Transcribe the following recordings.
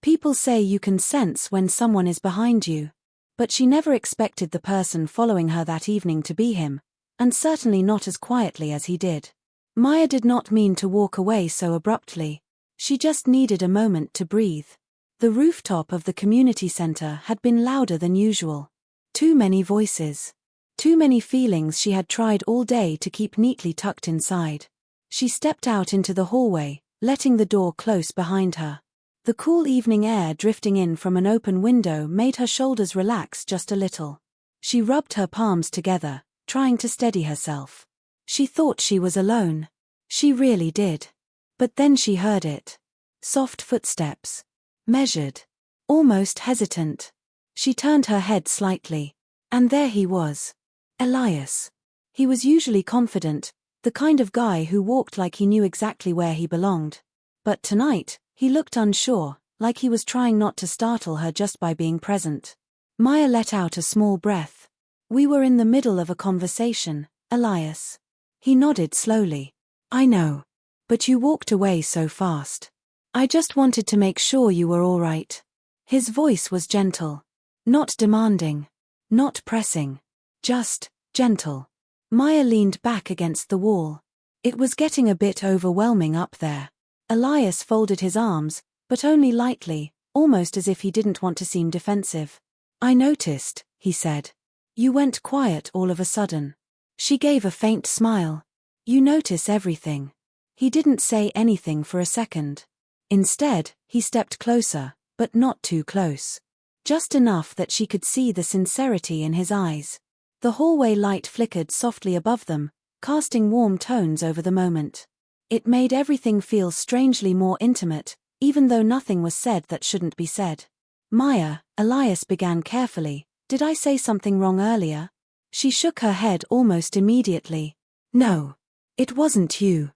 People say you can sense when someone is behind you. But she never expected the person following her that evening to be him, and certainly not as quietly as he did. Maya did not mean to walk away so abruptly. She just needed a moment to breathe. The rooftop of the community center had been louder than usual. Too many voices. Too many feelings she had tried all day to keep neatly tucked inside. She stepped out into the hallway, letting the door close behind her. The cool evening air drifting in from an open window made her shoulders relax just a little. She rubbed her palms together, trying to steady herself. She thought she was alone. She really did. But then she heard it. Soft footsteps. Measured. Almost hesitant. She turned her head slightly. And there he was. Elias. He was usually confident, the kind of guy who walked like he knew exactly where he belonged. But tonight, he looked unsure, like he was trying not to startle her just by being present. Maya let out a small breath. We were in the middle of a conversation, Elias. He nodded slowly. I know. But you walked away so fast. I just wanted to make sure you were all right. His voice was gentle. Not demanding. Not pressing. Just gentle. Maya leaned back against the wall. It was getting a bit overwhelming up there. Elias folded his arms, but only lightly, almost as if he didn't want to seem defensive. I noticed, he said. You went quiet all of a sudden. She gave a faint smile. You notice everything. He didn't say anything for a second. Instead, he stepped closer, but not too close. Just enough that she could see the sincerity in his eyes. The hallway light flickered softly above them, casting warm tones over the moment. It made everything feel strangely more intimate, even though nothing was said that shouldn't be said. Maya, Elias began carefully, did I say something wrong earlier? She shook her head almost immediately. No. It wasn't you.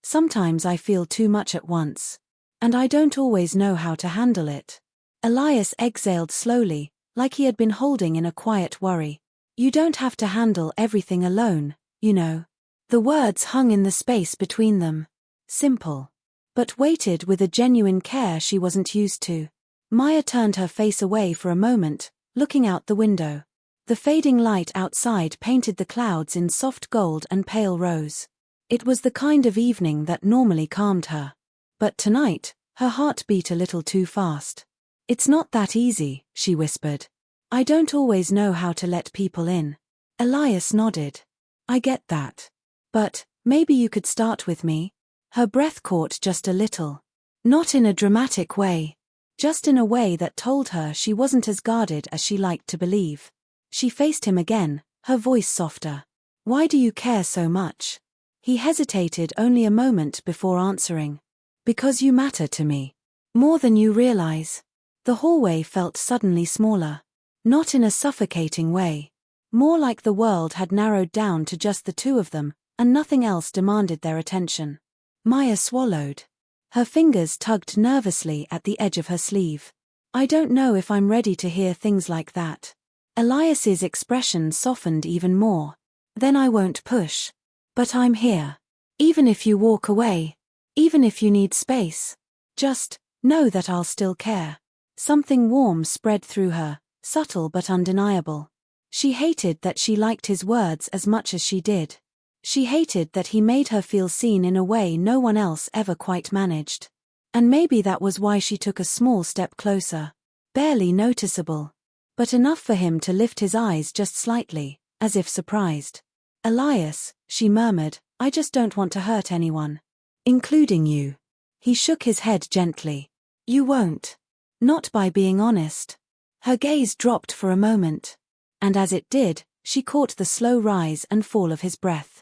Sometimes I feel too much at once. And I don't always know how to handle it. Elias exhaled slowly, like he had been holding in a quiet worry. You don't have to handle everything alone, you know. The words hung in the space between them. Simple. But weighted with a genuine care she wasn't used to. Maya turned her face away for a moment, looking out the window. The fading light outside painted the clouds in soft gold and pale rose. It was the kind of evening that normally calmed her. But tonight, her heart beat a little too fast. It's not that easy, she whispered. I don't always know how to let people in. Elias nodded. I get that. But, maybe you could start with me? Her breath caught just a little. Not in a dramatic way. Just in a way that told her she wasn't as guarded as she liked to believe. She faced him again, her voice softer. Why do you care so much? He hesitated only a moment before answering. Because you matter to me. More than you realize. The hallway felt suddenly smaller. Not in a suffocating way. More like the world had narrowed down to just the two of them, and nothing else demanded their attention. Maya swallowed. Her fingers tugged nervously at the edge of her sleeve. I don't know if I'm ready to hear things like that. Elias's expression softened even more. Then I won't push. But I'm here. Even if you walk away. Even if you need space. Just know that I'll still care. Something warm spread through her, subtle but undeniable. She hated that she liked his words as much as she did. She hated that he made her feel seen in a way no one else ever quite managed. And maybe that was why she took a small step closer. Barely noticeable. But enough for him to lift his eyes just slightly, as if surprised. Elias, she murmured, I just don't want to hurt anyone. Including you. He shook his head gently. You won't. Not by being honest. Her gaze dropped for a moment. And as it did, she caught the slow rise and fall of his breath.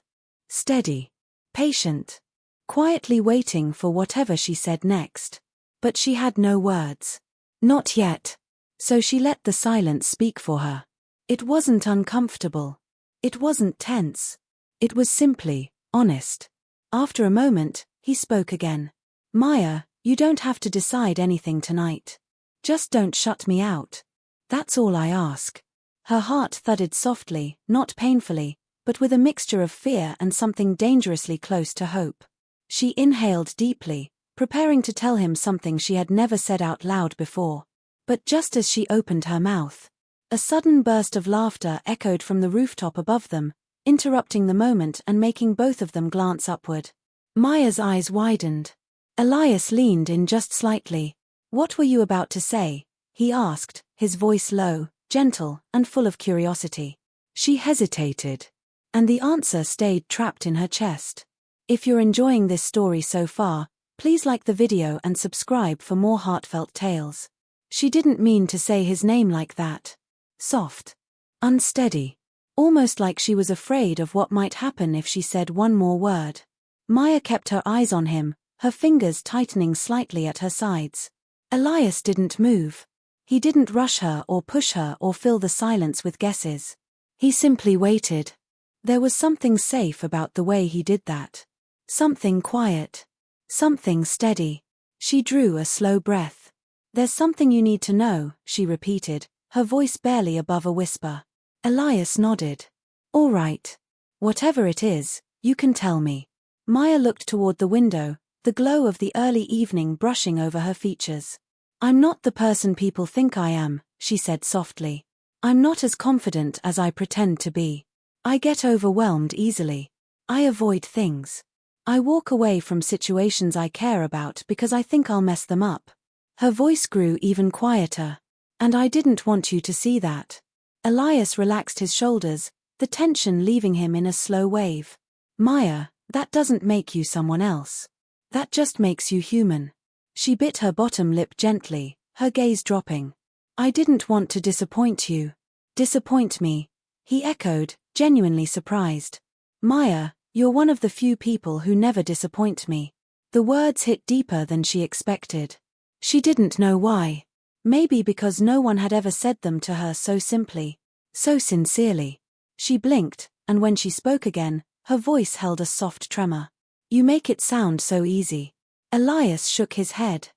Steady. Patient. Quietly waiting for whatever she said next. But she had no words. Not yet. So she let the silence speak for her. It wasn't uncomfortable. It wasn't tense. It was simply honest. After a moment, he spoke again. Maya, you don't have to decide anything tonight. Just don't shut me out. That's all I ask. Her heart thudded softly, not painfully, but with a mixture of fear and something dangerously close to hope. She inhaled deeply, preparing to tell him something she had never said out loud before. But just as she opened her mouth, a sudden burst of laughter echoed from the rooftop above them, interrupting the moment and making both of them glance upward. Maya's eyes widened. Elias leaned in just slightly. "What were you about to say?" he asked, his voice low, gentle, and full of curiosity. She hesitated, and the answer stayed trapped in her chest. If you're enjoying this story so far, please like the video and subscribe for more heartfelt tales. She didn't mean to say his name like that. Soft. Unsteady. Almost like she was afraid of what might happen if she said one more word. Maya kept her eyes on him, her fingers tightening slightly at her sides. Elias didn't move. He didn't rush her or push her or fill the silence with guesses. He simply waited. There was something safe about the way he did that. Something quiet. Something steady. She drew a slow breath. "There's something you need to know," she repeated, her voice barely above a whisper. Elias nodded. "All right. Whatever it is, you can tell me." Maya looked toward the window, the glow of the early evening brushing over her features. "I'm not the person people think I am," she said softly. "I'm not as confident as I pretend to be. I get overwhelmed easily. I avoid things. I walk away from situations I care about because I think I'll mess them up." Her voice grew even quieter. "And I didn't want you to see that." Elias relaxed his shoulders, the tension leaving him in a slow wave. "Maya, that doesn't make you someone else. That just makes you human." She bit her bottom lip gently, her gaze dropping. "I didn't want to disappoint you." "Disappoint me?" he echoed, genuinely surprised. "Maya, you're one of the few people who never disappoint me." The words hit deeper than she expected. She didn't know why. Maybe because no one had ever said them to her so simply, so sincerely. She blinked, and when she spoke again, her voice held a soft tremor. "You make it sound so easy." Elias shook his head.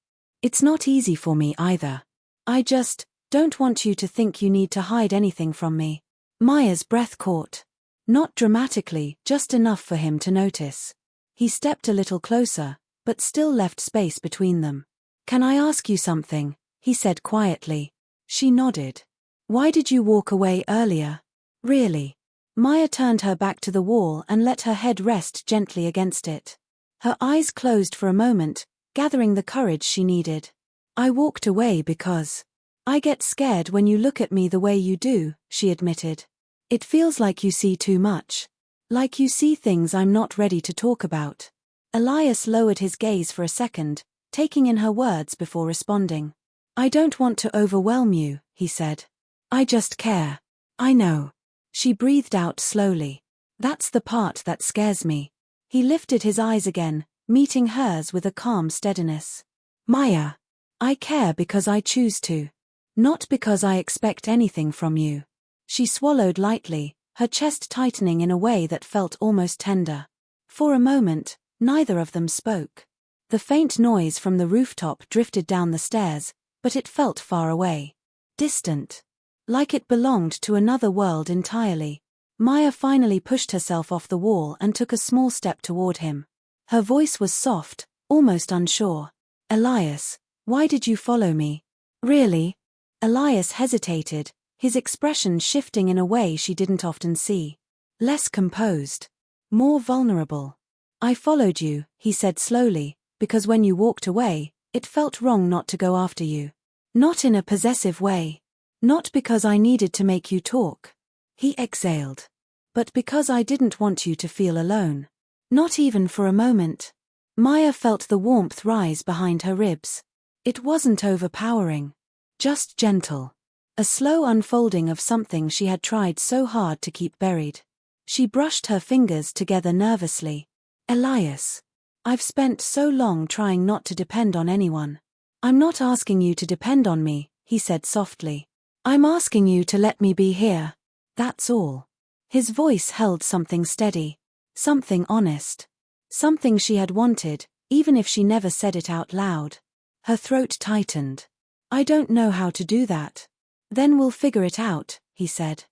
"It's not easy for me either. I just don't want you to think you need to hide anything from me." Maya's breath caught. Not dramatically, just enough for him to notice. He stepped a little closer, but still left space between them. "Can I ask you something?" he said quietly. She nodded. "Why did you walk away earlier?" "Really?" Maya turned her back to the wall and let her head rest gently against it. Her eyes closed for a moment, gathering the courage she needed. "I walked away because I get scared when you look at me the way you do," she admitted. "It feels like you see too much. Like you see things I'm not ready to talk about." Elias lowered his gaze for a second, taking in her words before responding. "I don't want to overwhelm you," he said. "I just care." "I know." She breathed out slowly. "That's the part that scares me." He lifted his eyes again, meeting hers with a calm steadiness. "Maya, I care because I choose to. Not because I expect anything from you." She swallowed lightly, her chest tightening in a way that felt almost tender. For a moment, neither of them spoke. The faint noise from the rooftop drifted down the stairs, but it felt far away. Distant. Like it belonged to another world entirely. Maya finally pushed herself off the wall and took a small step toward him. Her voice was soft, almost unsure. "Elias, why did you follow me?" "Really?" Elias hesitated, his expression shifting in a way she didn't often see. Less composed. More vulnerable. "I followed you," he said slowly, "because when you walked away, it felt wrong not to go after you. Not in a possessive way. Not because I needed to make you talk." He exhaled. "But because I didn't want you to feel alone. Not even for a moment." Maya felt the warmth rise behind her ribs. It wasn't overpowering. Just gentle. A slow unfolding of something she had tried so hard to keep buried. She brushed her fingers together nervously. "Elias, I've spent so long trying not to depend on anyone." "I'm not asking you to depend on me," he said softly. "I'm asking you to let me be here. That's all." His voice held something steady. Something honest. Something she had wanted, even if she never said it out loud. Her throat tightened. "I don't know how to do that." "Then we'll figure it out," he said.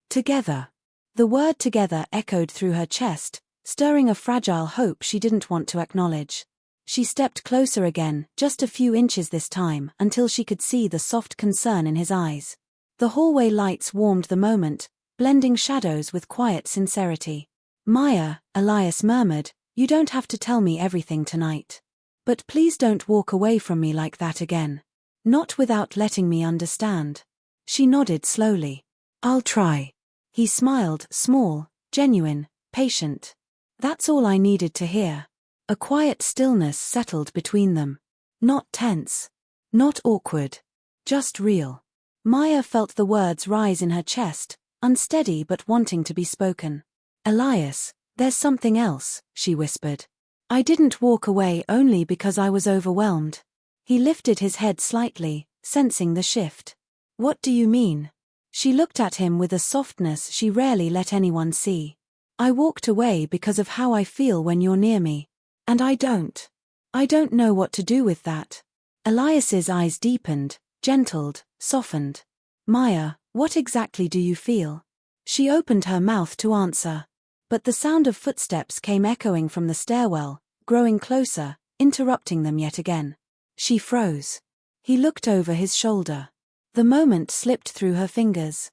"Together." The word together echoed through her chest, stirring a fragile hope she didn't want to acknowledge. She stepped closer again, just a few inches this time, until she could see the soft concern in his eyes. The hallway lights warmed the moment, blending shadows with quiet sincerity. Maya, Elias murmured, you don't have to tell me everything tonight. But please don't walk away from me like that again. Not without letting me understand. She nodded slowly. I'll try. He smiled, small, genuine, patient. That's all I needed to hear. A quiet stillness settled between them. Not tense. Not awkward. Just real. Maya felt the words rise in her chest, unsteady but wanting to be spoken. Elias, there's something else, she whispered. I didn't walk away only because I was overwhelmed. He lifted his head slightly, sensing the shift. What do you mean? She looked at him with a softness she rarely let anyone see. I walked away because of how I feel when you're near me. And I don't know what to do with that. Elias's eyes deepened, gentled, softened. Maya, what exactly do you feel? She opened her mouth to answer. But the sound of footsteps came echoing from the stairwell, growing closer, interrupting them yet again. She froze. He looked over his shoulder. The moment slipped through her fingers.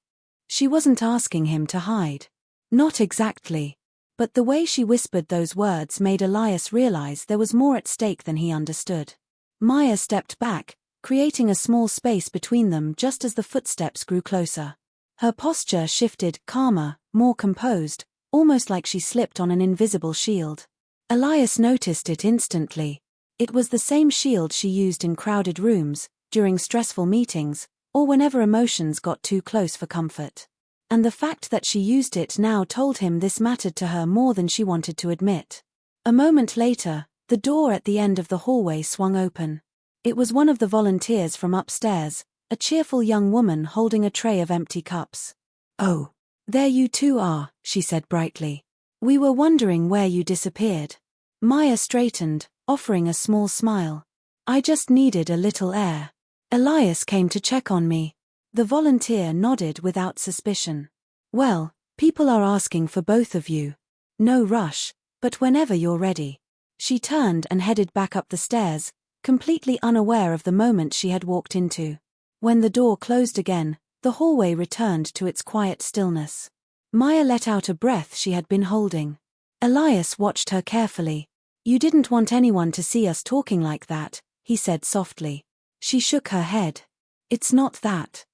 She wasn't asking him to hide. Not exactly. But the way she whispered those words made Elias realize there was more at stake than he understood. Maya stepped back, creating a small space between them just as the footsteps grew closer. Her posture shifted, calmer, more composed, almost like she slipped on an invisible shield. Elias noticed it instantly. It was the same shield she used in crowded rooms, during stressful meetings, or whenever emotions got too close for comfort. And the fact that she used it now told him this mattered to her more than she wanted to admit. A moment later, the door at the end of the hallway swung open. It was one of the volunteers from upstairs, a cheerful young woman holding a tray of empty cups. Oh, there you two are, she said brightly. We were wondering where you disappeared. Maya straightened, offering a small smile. I just needed a little air. Elias came to check on me. The volunteer nodded without suspicion. Well, people are asking for both of you. No rush, but whenever you're ready. She turned and headed back up the stairs, completely unaware of the moment she had walked into. When the door closed again, the hallway returned to its quiet stillness. Maya let out a breath she had been holding. Elias watched her carefully. You didn't want anyone to see us talking like that, he said softly. She shook her head. It's not that.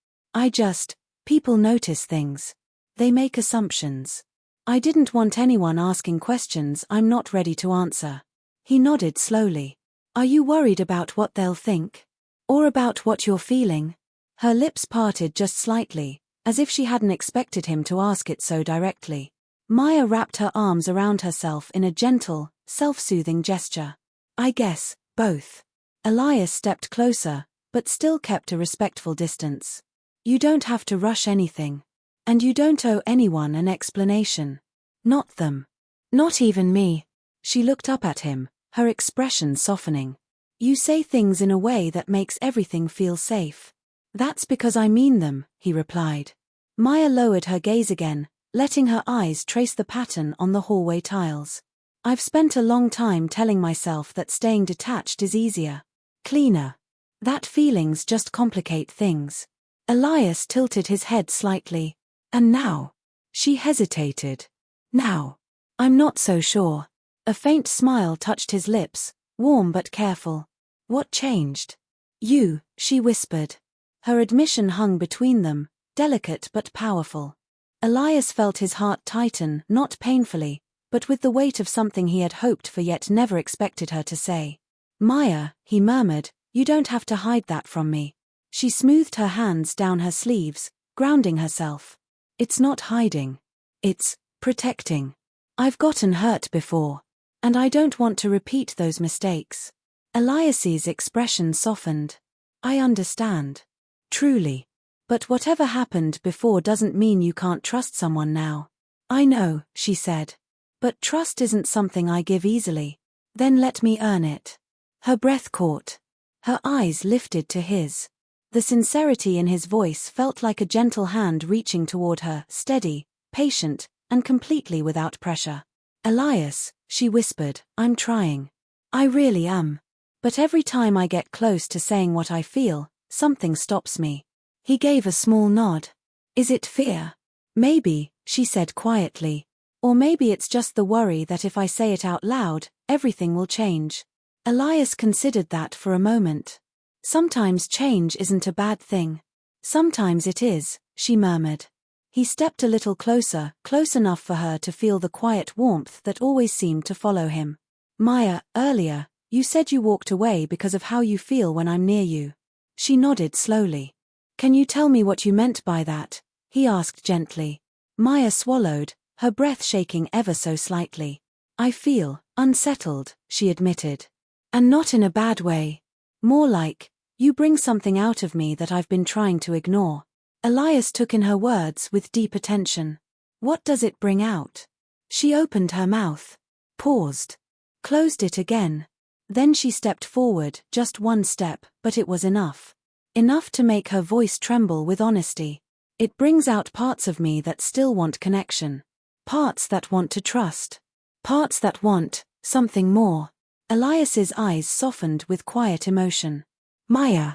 People notice things. They make assumptions. I didn't want anyone asking questions I'm not ready to answer. He nodded slowly. Are you worried about what they'll think? Or about what you're feeling? Her lips parted just slightly, as if she hadn't expected him to ask it so directly. Maya wrapped her arms around herself in a gentle, self-soothing gesture. I guess, both. Elias stepped closer, but still kept a respectful distance. You don't have to rush anything. And you don't owe anyone an explanation. Not them. Not even me. She looked up at him, her expression softening. You say things in a way that makes everything feel safe. That's because I mean them, he replied. Maya lowered her gaze again, letting her eyes trace the pattern on the hallway tiles. I've spent a long time telling myself that staying detached is easier. Cleaner. That feelings just complicate things. Elias tilted his head slightly. And now? She hesitated. Now? I'm not so sure. A faint smile touched his lips, warm but careful. What changed? You, she whispered. Her admission hung between them, delicate but powerful. Elias felt his heart tighten, not painfully, but with the weight of something he had hoped for yet never expected her to say. Maya, he murmured, you don't have to hide that from me. She smoothed her hands down her sleeves, grounding herself. It's not hiding. It's protecting. I've gotten hurt before. And I don't want to repeat those mistakes. Elias's expression softened. I understand. Truly. But whatever happened before doesn't mean you can't trust someone now. I know, she said. But trust isn't something I give easily. Then let me earn it. Her breath caught. Her eyes lifted to his. The sincerity in his voice felt like a gentle hand reaching toward her, steady, patient, and completely without pressure. Elias, she whispered, I'm trying. I really am. But every time I get close to saying what I feel, something stops me. He gave a small nod. Is it fear? Maybe, she said quietly. Or maybe it's just the worry that if I say it out loud, everything will change. Elias considered that for a moment. Sometimes change isn't a bad thing. Sometimes it is, she murmured. He stepped a little closer, close enough for her to feel the quiet warmth that always seemed to follow him. Maya, earlier, you said you walked away because of how you feel when I'm near you. She nodded slowly. Can you tell me what you meant by that? He asked gently. Maya swallowed, her breath shaking ever so slightly. I feel unsettled, she admitted. And not in a bad way. More like, you bring something out of me that I've been trying to ignore. Elias took in her words with deep attention. What does it bring out? She opened her mouth. Paused. Closed it again. Then she stepped forward, just one step, but it was enough. Enough to make her voice tremble with honesty. It brings out parts of me that still want connection. Parts that want to trust. Parts that want something more. Elias's eyes softened with quiet emotion. Maya.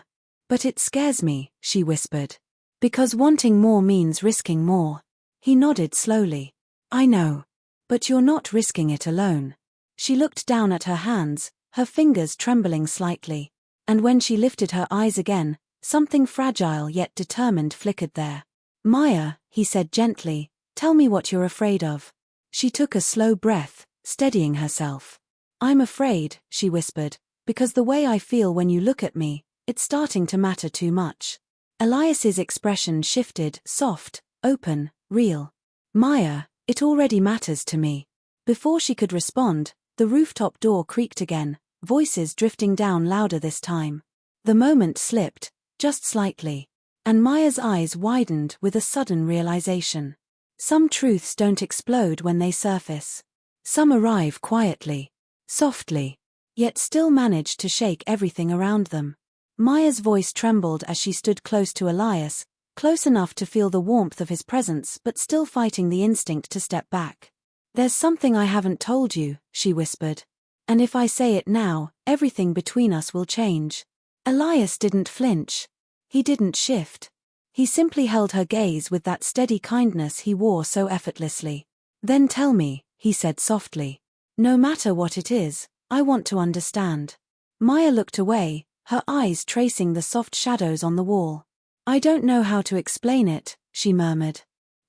But it scares me, she whispered. Because wanting more means risking more. He nodded slowly. I know. But you're not risking it alone. She looked down at her hands, her fingers trembling slightly. And when she lifted her eyes again, something fragile yet determined flickered there. Maya, he said gently, tell me what you're afraid of. She took a slow breath, steadying herself. I'm afraid, she whispered, because the way I feel when you look at me, it's starting to matter too much. Elias's expression shifted, soft, open, real. Maya, it already matters to me. Before she could respond, the rooftop door creaked again, voices drifting down louder this time. The moment slipped, just slightly. And Maya's eyes widened with a sudden realization. Some truths don't explode when they surface. Some arrive quietly, softly, yet still manage to shake everything around them. Maya's voice trembled as she stood close to Elias, close enough to feel the warmth of his presence but still fighting the instinct to step back. There's something I haven't told you, she whispered. And if I say it now, everything between us will change. Elias didn't flinch. He didn't shift. He simply held her gaze with that steady kindness he wore so effortlessly. Then tell me, he said softly. No matter what it is, I want to understand. Maya looked away, her eyes tracing the soft shadows on the wall. I don't know how to explain it, she murmured.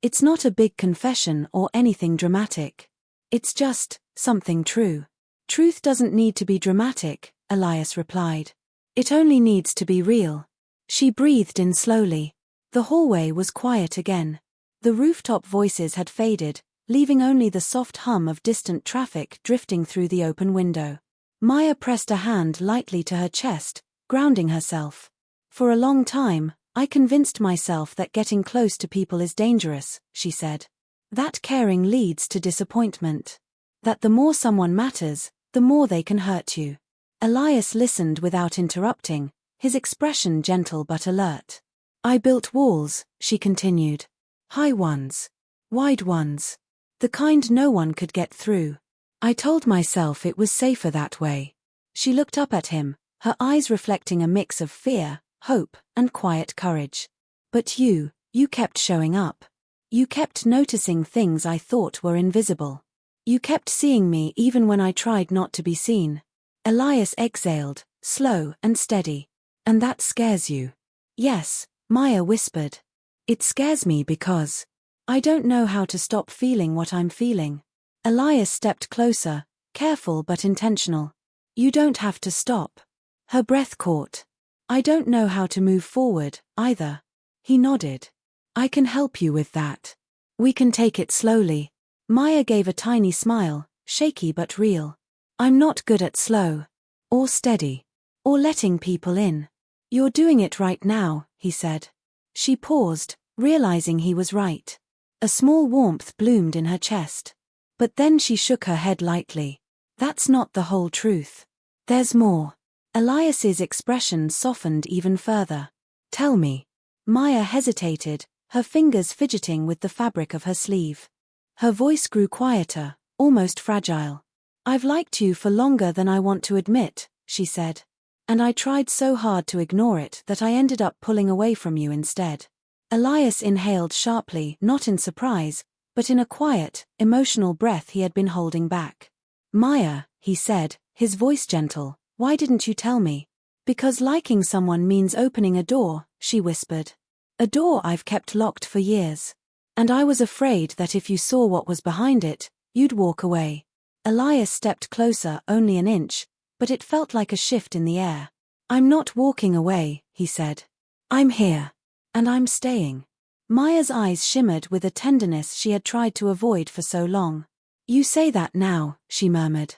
It's not a big confession or anything dramatic. It's just something true. Truth doesn't need to be dramatic, Elias replied. It only needs to be real. She breathed in slowly. The hallway was quiet again. The rooftop voices had faded, leaving only the soft hum of distant traffic drifting through the open window. Maya pressed a hand lightly to her chest, grounding herself. For a long time, I convinced myself that getting close to people is dangerous, she said. That caring leads to disappointment. That the more someone matters, the more they can hurt you. Elias listened without interrupting, his expression gentle but alert. I built walls, she continued. High ones. Wide ones. The kind no one could get through. I told myself it was safer that way. She looked up at him, her eyes reflecting a mix of fear, hope, and quiet courage. But you kept showing up. You kept noticing things I thought were invisible. You kept seeing me even when I tried not to be seen. Elias exhaled, slow and steady. And that scares you? Yes, Maya whispered. It scares me because I don't know how to stop feeling what I'm feeling. Elias stepped closer, careful but intentional. You don't have to stop. Her breath caught. I don't know how to move forward, either. He nodded. I can help you with that. We can take it slowly. Maya gave a tiny smile, shaky but real. I'm not good at slow. Or steady. Or letting people in. You're doing it right now, he said. She paused, realizing he was right. A small warmth bloomed in her chest. But then she shook her head lightly. That's not the whole truth. There's more. Elias's expression softened even further. Tell me. Maya hesitated, her fingers fidgeting with the fabric of her sleeve. Her voice grew quieter, almost fragile. I've liked you for longer than I want to admit, she said. And I tried so hard to ignore it that I ended up pulling away from you instead. Elias inhaled sharply, not in surprise, but in a quiet, emotional breath he had been holding back. Maya, he said, his voice gentle, why didn't you tell me? Because liking someone means opening a door, she whispered. A door I've kept locked for years. And I was afraid that if you saw what was behind it, you'd walk away. Elias stepped closer, only an inch, but it felt like a shift in the air. I'm not walking away, he said. I'm here. And I'm staying. Maya's eyes shimmered with a tenderness she had tried to avoid for so long. You say that now, she murmured.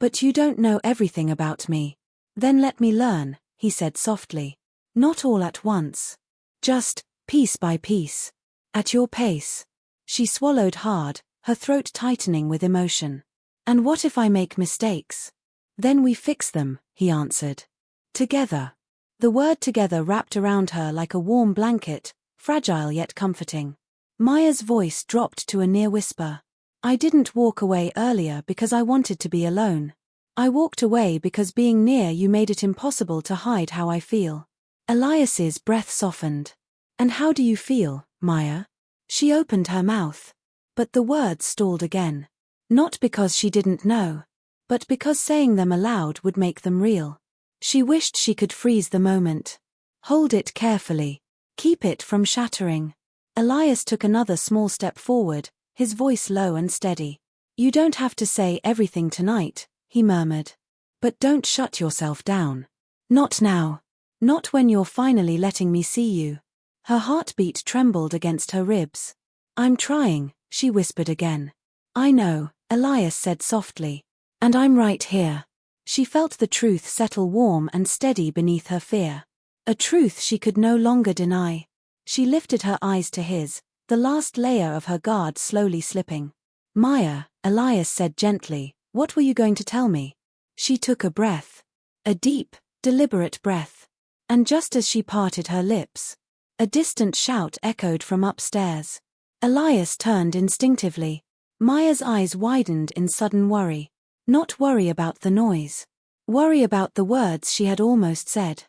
But you don't know everything about me. Then let me learn, he said softly. Not all at once. Just, piece by piece. At your pace. She swallowed hard, her throat tightening with emotion. And what if I make mistakes? Then we fix them, he answered. Together. The word together wrapped around her like a warm blanket, fragile yet comforting. Maya's voice dropped to a near whisper. I didn't walk away earlier because I wanted to be alone. I walked away because being near you made it impossible to hide how I feel. Elias's breath softened. And how do you feel, Maya? She opened her mouth. But the words stalled again. Not because she didn't know, but because saying them aloud would make them real. She wished she could freeze the moment. Hold it carefully. Keep it from shattering. Elias took another small step forward, his voice low and steady. You don't have to say everything tonight, he murmured. But don't shut yourself down. Not now. Not when you're finally letting me see you. Her heartbeat trembled against her ribs. I'm trying, she whispered again. I know, Elias said softly. And I'm right here. She felt the truth settle warm and steady beneath her fear. A truth she could no longer deny. She lifted her eyes to his, the last layer of her guard slowly slipping. Maya, Elias said gently, what were you going to tell me? She took a breath. A deep, deliberate breath. And just as she parted her lips, a distant shout echoed from upstairs. Elias turned instinctively. Maya's eyes widened in sudden worry. Not worry about the noise. Worry about the words she had almost said.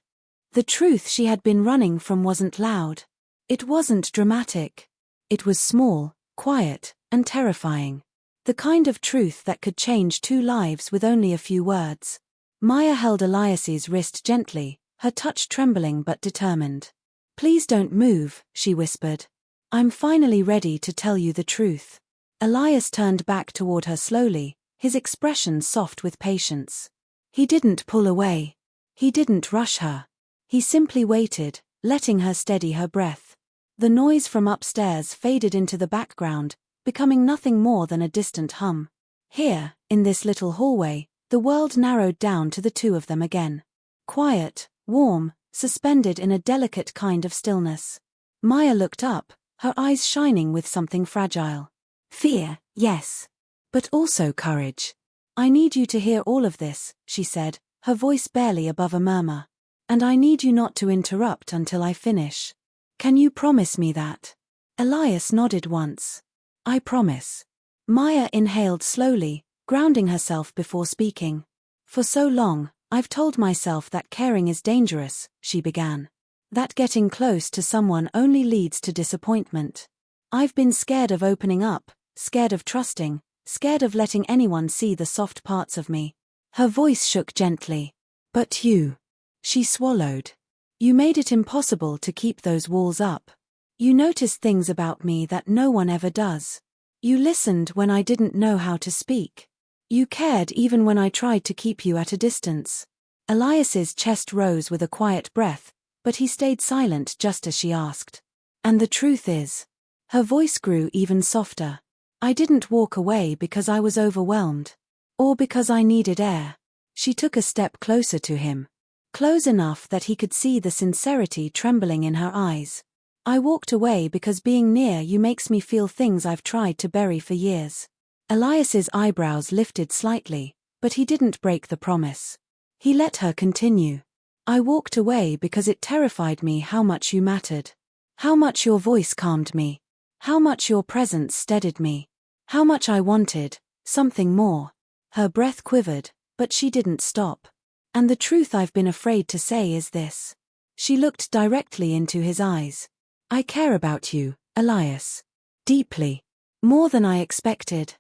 The truth she had been running from wasn't loud. It wasn't dramatic. It was small, quiet, and terrifying. The kind of truth that could change two lives with only a few words. Maya held Elias's wrist gently, her touch trembling but determined. Please don't move, she whispered. I'm finally ready to tell you the truth. Elias turned back toward her slowly, his expression soft with patience. He didn't pull away. He didn't rush her. He simply waited, letting her steady her breath. The noise from upstairs faded into the background, becoming nothing more than a distant hum. Here, in this little hallway, the world narrowed down to the two of them again. Quiet, warm, suspended in a delicate kind of stillness. Maya looked up, her eyes shining with something fragile. Fear, yes. But also courage. I need you to hear all of this, she said, her voice barely above a murmur. And I need you not to interrupt until I finish. Can you promise me that? Elias nodded once. I promise. Maya inhaled slowly, grounding herself before speaking. For so long, I've told myself that caring is dangerous, she began. That getting close to someone only leads to disappointment. I've been scared of opening up, scared of trusting, scared of letting anyone see the soft parts of me. Her voice shook gently. But you. She swallowed. You made it impossible to keep those walls up. You noticed things about me that no one ever does. You listened when I didn't know how to speak. You cared even when I tried to keep you at a distance. Elias's chest rose with a quiet breath, but he stayed silent just as she asked. And the truth is. Her voice grew even softer. I didn't walk away because I was overwhelmed. Or because I needed air. She took a step closer to him. Close enough that he could see the sincerity trembling in her eyes. I walked away because being near you makes me feel things I've tried to bury for years. Elias's eyebrows lifted slightly, but he didn't break the promise. He let her continue. I walked away because it terrified me how much you mattered. How much your voice calmed me. How much your presence steadied me. How much I wanted something more. Her breath quivered, but she didn't stop. And the truth I've been afraid to say is this. She looked directly into his eyes. I care about you, Elias. Deeply. More than I expected.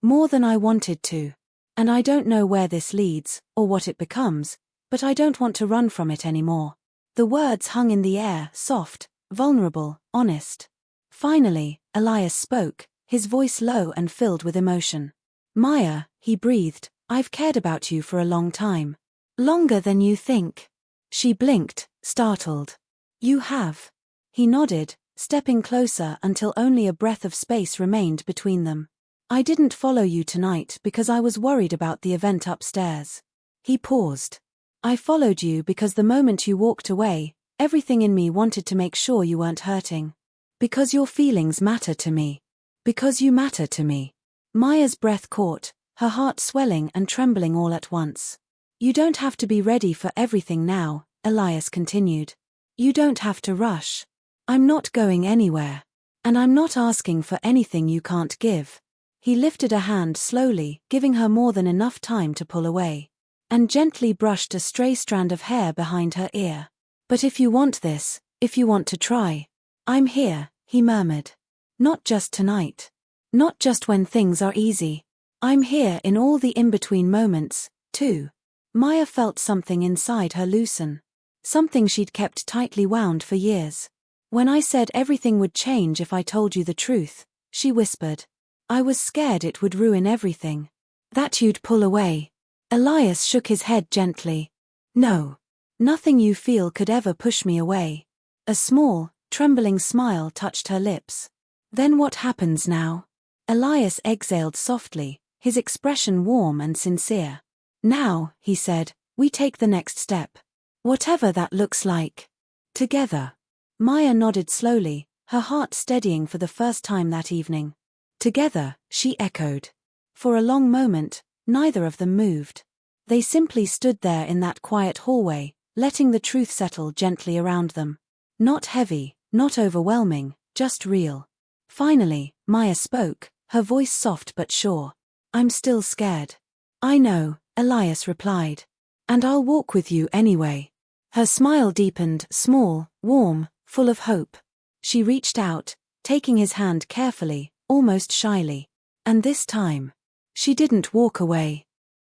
More than I wanted to. And I don't know where this leads, or what it becomes, but I don't want to run from it anymore. The words hung in the air, soft, vulnerable, honest. Finally, Elias spoke, his voice low and filled with emotion. Maya, he breathed, I've cared about you for a long time. Longer than you think. She blinked, startled. You have. He nodded, stepping closer until only a breath of space remained between them. I didn't follow you tonight because I was worried about the event upstairs. He paused. I followed you because the moment you walked away, everything in me wanted to make sure you weren't hurting. Because your feelings matter to me. Because you matter to me. Maya's breath caught, her heart swelling and trembling all at once. You don't have to be ready for everything now, Elias continued. You don't have to rush. I'm not going anywhere. And I'm not asking for anything you can't give. He lifted a hand slowly, giving her more than enough time to pull away. And gently brushed a stray strand of hair behind her ear. But if you want this, if you want to try, I'm here, he murmured. Not just tonight. Not just when things are easy. I'm here in all the in-between moments, too. Maya felt something inside her loosen. Something she'd kept tightly wound for years. When I said everything would change if I told you the truth, she whispered. I was scared it would ruin everything. That you'd pull away. Elias shook his head gently. No. Nothing you feel could ever push me away. A small, trembling smile touched her lips. Then what happens now? Elias exhaled softly, his expression warm and sincere. Now, he said, we take the next step. Whatever that looks like. Together. Maya nodded slowly, her heart steadying for the first time that evening. Together, she echoed. For a long moment, neither of them moved. They simply stood there in that quiet hallway, letting the truth settle gently around them. Not heavy, not overwhelming, just real. Finally, Maya spoke, her voice soft but sure. I'm still scared. I know, Elias replied. And I'll walk with you anyway. Her smile deepened, small, warm, full of hope. She reached out, taking his hand carefully, almost shyly. And this time, she didn't walk away.